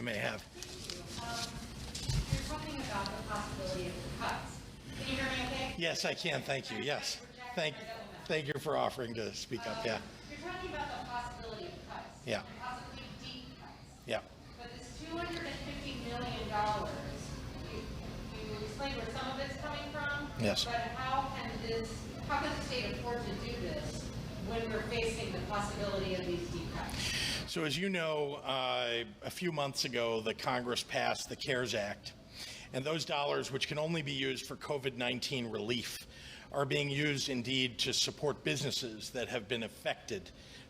may have. You're talking about the possibility of cuts. Can you hear me okay? Yes, I can. Thank you. Yes. Thank you for offering to speak up. Yeah. You're talking about the possibility of cuts. Yeah. And possibly deep cuts. Yeah. But this $250 million, you explained where some of it's coming from. Yes. But how can the state afford to do this when we're facing the possibility of these deep cuts? So as you know, a few months ago, the Congress passed the CARES Act. And those dollars, which can only be used for COVID-19 relief, are being used indeed to support businesses that have been affected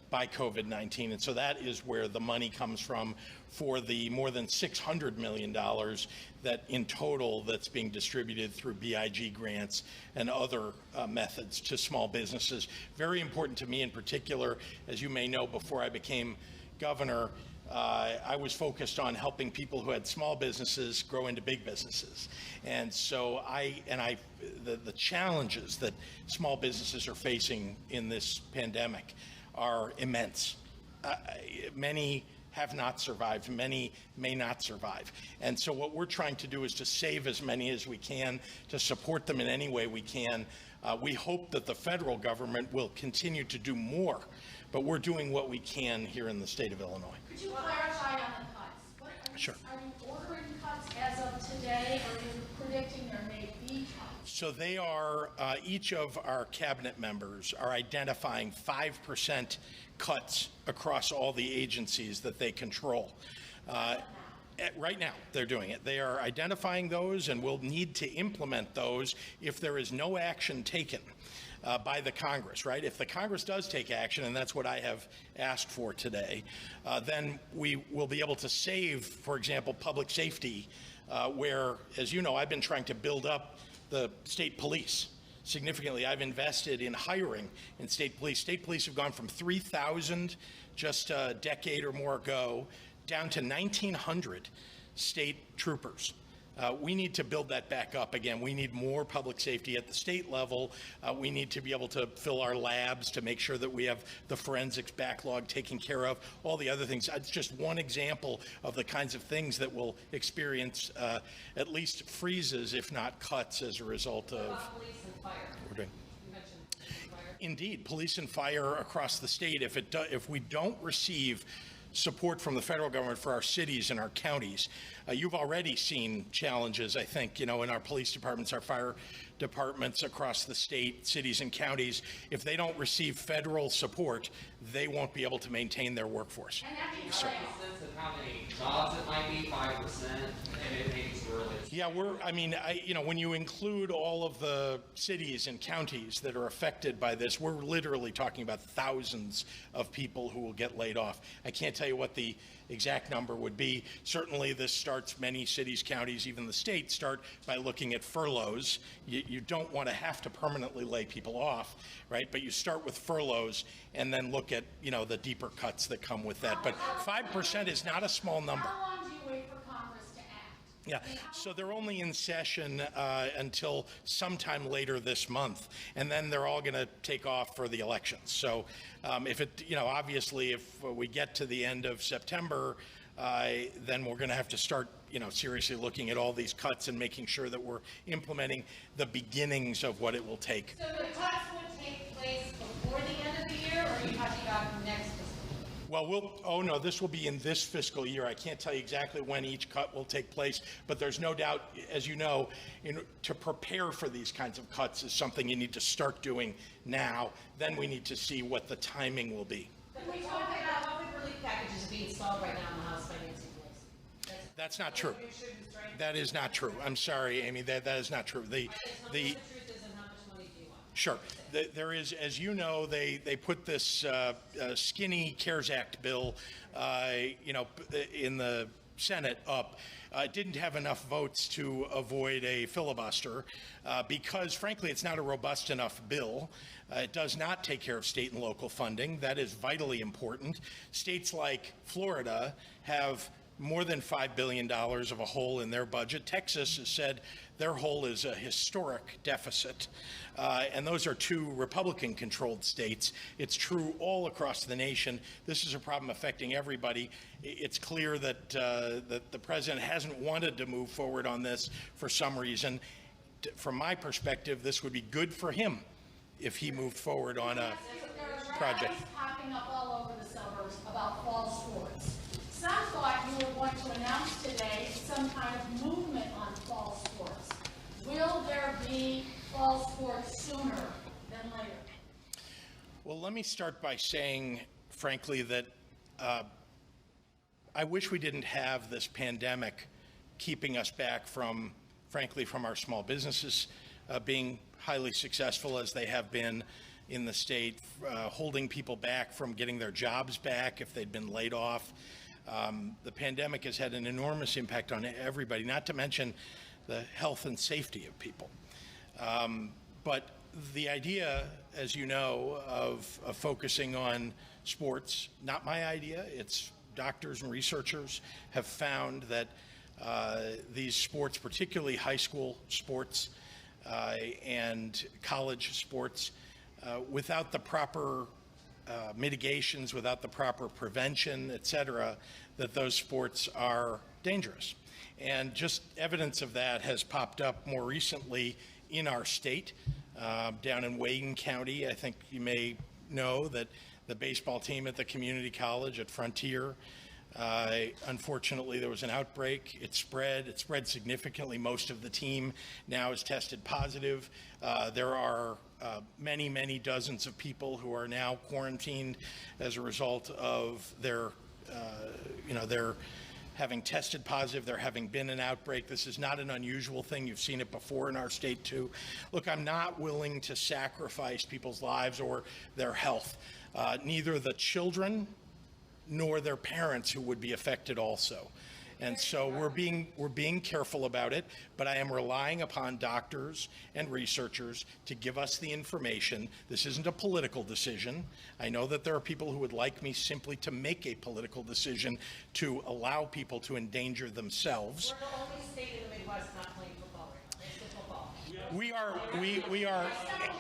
by COVID-19. And so that is where the money comes from for the more than $600 million that in total that's being distributed through BIG grants and other methods to small businesses. Very important to me in particular, as you may know, before I became governor, I was focused on helping people who had small businesses grow into big businesses. And so the challenges that small businesses are facing in this pandemic are immense. Many have not survived, many may not survive. And so what we're trying to do is to save as many as we can, to support them in any way we can. We hope that the federal government will continue to do more, but we're doing what we can here in the state of Illinois. Could you clarify on the cuts? Sure. Are you ordering cuts as of today, or are you predicting there may be cuts? So they are, each of our cabinet members are identifying 5% cuts across all the agencies that they control. Right now, they're doing it. They are identifying those and will need to implement those if there is no action taken by the Congress, right? If the Congress does take action, and that's what I have asked for today, then we will be able to save, for example, public safety, where, as you know, I've been trying to build up the state police significantly. I've invested in hiring in state police. State police have gone from 3,000 just a decade or more ago down to 1,900 state troopers. We need to build that back up again. We need more public safety at the state level. We need to be able to fill our labs to make sure that we have the forensics backlog taken care of, all the other things. It's just one example of the kinds of things that will experience at least freezes, if not cuts, as a result of Police and fire. We're doing. You mentioned police and fire. Indeed, police and fire across the state. If we don't receive support from the federal government for our cities and our counties, you've already seen challenges, I think, in our police departments, our fire departments across the state, cities and counties. If they don't receive federal support, they won't be able to maintain their workforce. And that being Is there any sense of how many jobs it might be? 5%, and it may be too early. Yeah, when you include all of the cities and counties that are affected by this, we're literally talking about thousands of people who will get laid off. I can't tell you what the exact number would be. Certainly this starts, many cities, counties, even the state start by looking at furloughs. You don't want to have to permanently lay people off, right? But you start with furloughs and then look at, the deeper cuts that come with that. But 5% is not a small number. How long do you wait for Congress to act? Yeah, so they're only in session until sometime later this month, and then they're all going to take off for the elections. So obviously if we get to the end of September, then we're going to have to start, seriously looking at all these cuts and making sure that we're implementing the beginnings of what it will take. So the cuts would take place before the end of the year, or are you talking about next fiscal year? Well, this will be in this fiscal year. I can't tell you exactly when each cut will take place, but there's no doubt, as you know, to prepare for these kinds of cuts is something you need to start doing now. Then we need to see what the timing will be. Can we talk about what relief packages are being installed right now in the House financing bills? That's not true. That is not true. I'm sorry, Amy. That is not true. The truth is, and how much money do you want? Sure. There is, as you know, they put this skinny CARES Act bill, in the Senate up. It didn't have enough votes to avoid a filibuster because, frankly, it's not a robust enough bill. It does not take care of state and local funding. That is vitally important. States like Florida have more than $5 billion of a hole in their budget. Texas has said their hole is a historic deficit. And those are two Republican-controlled states. It's true all across the nation. This is a problem affecting everybody. It's clear that, that the president hasn't wanted to move forward on this for some reason. From my perspective, this would be good for him if he moved forward on a project. There are rallies popping up all over the suburbs about fall sports. Some thought you were going to announce today some kind of movement on fall sports. Will there be fall sports sooner than later? Well, let me start by saying, frankly, that I wish we didn't have this pandemic keeping us back from, frankly, from our small businesses being highly successful as they have been in the state, holding people back from getting their jobs back if they'd been laid off. The pandemic has had an enormous impact on everybody, not to mention the health and safety of people. But the idea, as you know, of focusing on sports, not my idea. It's doctors and researchers have found that these sports, particularly high school sports and college sports, without the proper mitigations, without the proper prevention, et cetera, that those sports are dangerous. And just evidence of that has popped up more recently in our state, down in Wayne County. I think you may know that the baseball team at the community college at Frontier, unfortunately there was an outbreak. It spread significantly. Most of the team now is tested positive. There are many dozens of people who are now quarantined as a result of their having tested positive, there having been an outbreak. This is not an unusual thing. You've seen it before in our state too. Look, I'm not willing to sacrifice people's lives or their health, neither the children nor their parents who would be affected also. And so we're being careful about it, but I am relying upon doctors and researchers to give us the information. This isn't a political decision. I know that there are people who would like me simply to make a political decision to allow people to endanger themselves. We're the only state in the Midwest not playing football right now. It's football. We are,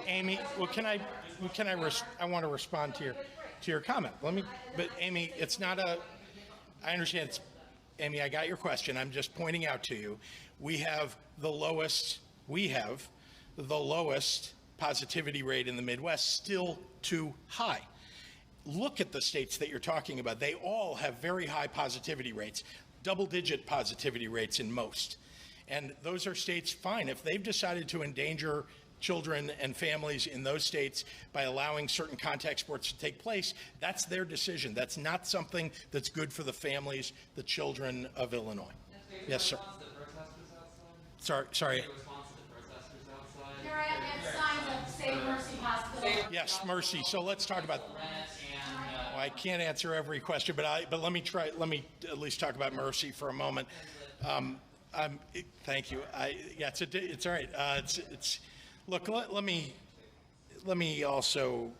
Amy, well, I want to respond to your comment. But Amy, it's not I understand Amy, I got your question. I'm just pointing out to you, we have the lowest positivity rate in the Midwest, still too high. Look at the states that you're talking about. They all have very high positivity rates, double-digit positivity rates in most. And those are states, fine. If they've decided to endanger children and families in those states by allowing certain contact sports to take place, that's their decision. That's not something that's good for the families, the children of Illinois. Yes, sir. Sorry. There are signs of Save Mercy Hospital. Yes, Mercy. So let's talk about. Well, I can't answer every question, but let me try. Let me at least talk about Mercy for a moment. Thank you. It's all right. Look, let me also,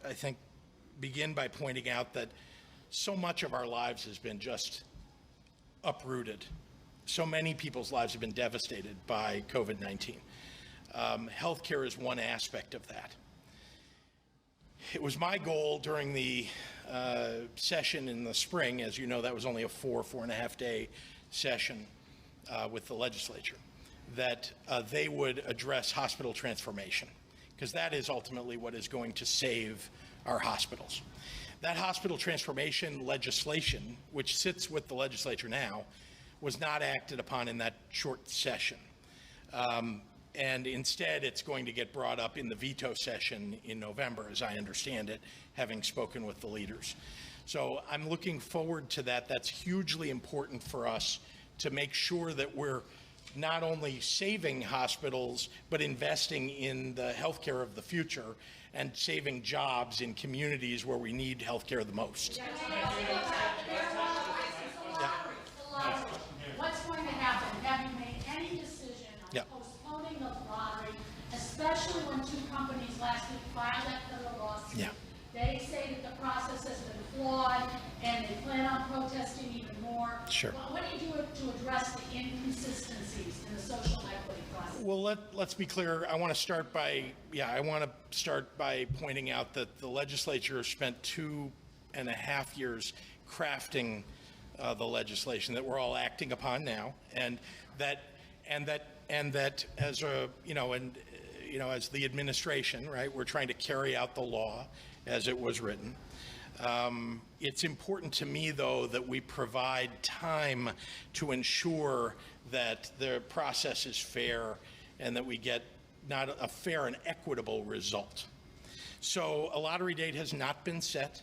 I think, begin by pointing out that so much of our lives has been just uprooted. So many people's lives have been devastated by COVID-19. Healthcare is one aspect of that. It was my goal during the session in the spring, as you know, that was only a 4.5 day session with the legislature, that they would address hospital transformation, because that is ultimately what is going to save our hospitals. That hospital transformation legislation, which sits with the legislature now, was not acted upon in that short session. And instead, it's going to get brought up in the veto session in November, as I understand it, having spoken with the leaders. So I'm looking forward to that. That's hugely important for us to make sure that we're not only saving hospitals, but investing in the healthcare of the future and saving jobs in communities where we need healthcare the most. What's going to happen? Have you made any decision on postponing the lottery, especially when two companies last week filed that federal lawsuit? Yeah. They say that the process has been flawed and they plan on protesting even more. Sure. do to address the inconsistencies in the social equity process? Well, let's be clear. I want to start by pointing out that the legislature spent 2.5 years crafting the legislation that we're all acting upon now, and that as as the administration, right, we're trying to carry out the law as it was written. It's important to me, though, that we provide time to ensure that the process is fair and that we get not a fair and equitable result. So a lottery date has not been set.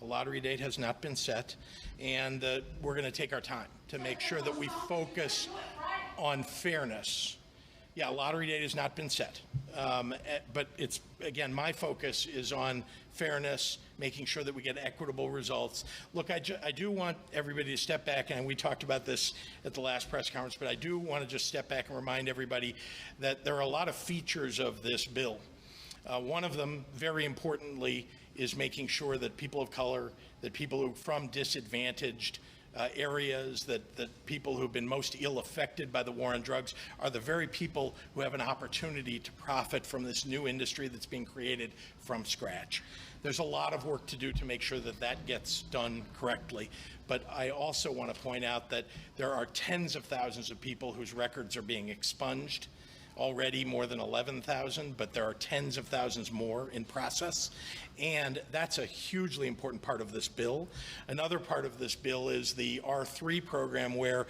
A lottery date has not been set, and we're going to take our time to make sure that we focus on fairness. Yeah, a lottery date has not been set, but it's, again, my focus is on fairness, making sure that we get equitable results. Look, I do want everybody to step back, and we talked about this at the last press conference, but I do want to just step back and remind everybody that there are a lot of features of this bill. One of them, very importantly, is making sure that people of color, that people who are from disadvantaged areas, that people who've been most ill affected by the war on drugs are the very people who have an opportunity to profit from this new industry that's being created from scratch. There's a lot of work to do to make sure that that gets done correctly. But I also want to point out that there are tens of thousands of people whose records are being expunged. Already more than 11,000, but there are tens of thousands more in process. And that's a hugely important part of this bill. Another part of this bill is the R3 program, where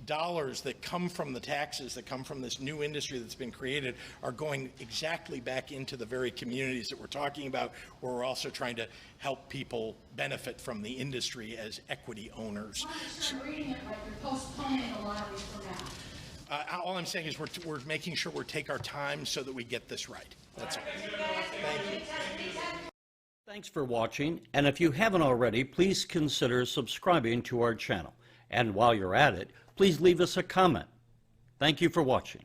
dollars that come from the taxes that come from this new industry that's been created are going exactly back into the very communities that we're talking about, where we're also trying to help people benefit from the industry as equity owners. I'm reading it right, you're postponing the lottery for now. All I'm saying is we're making sure we take our time so that we get this right. That's all. Thank you. Thanks for watching, and if you haven't already, please consider subscribing to our channel. And while you're at it, please leave us a comment. Thank you for watching.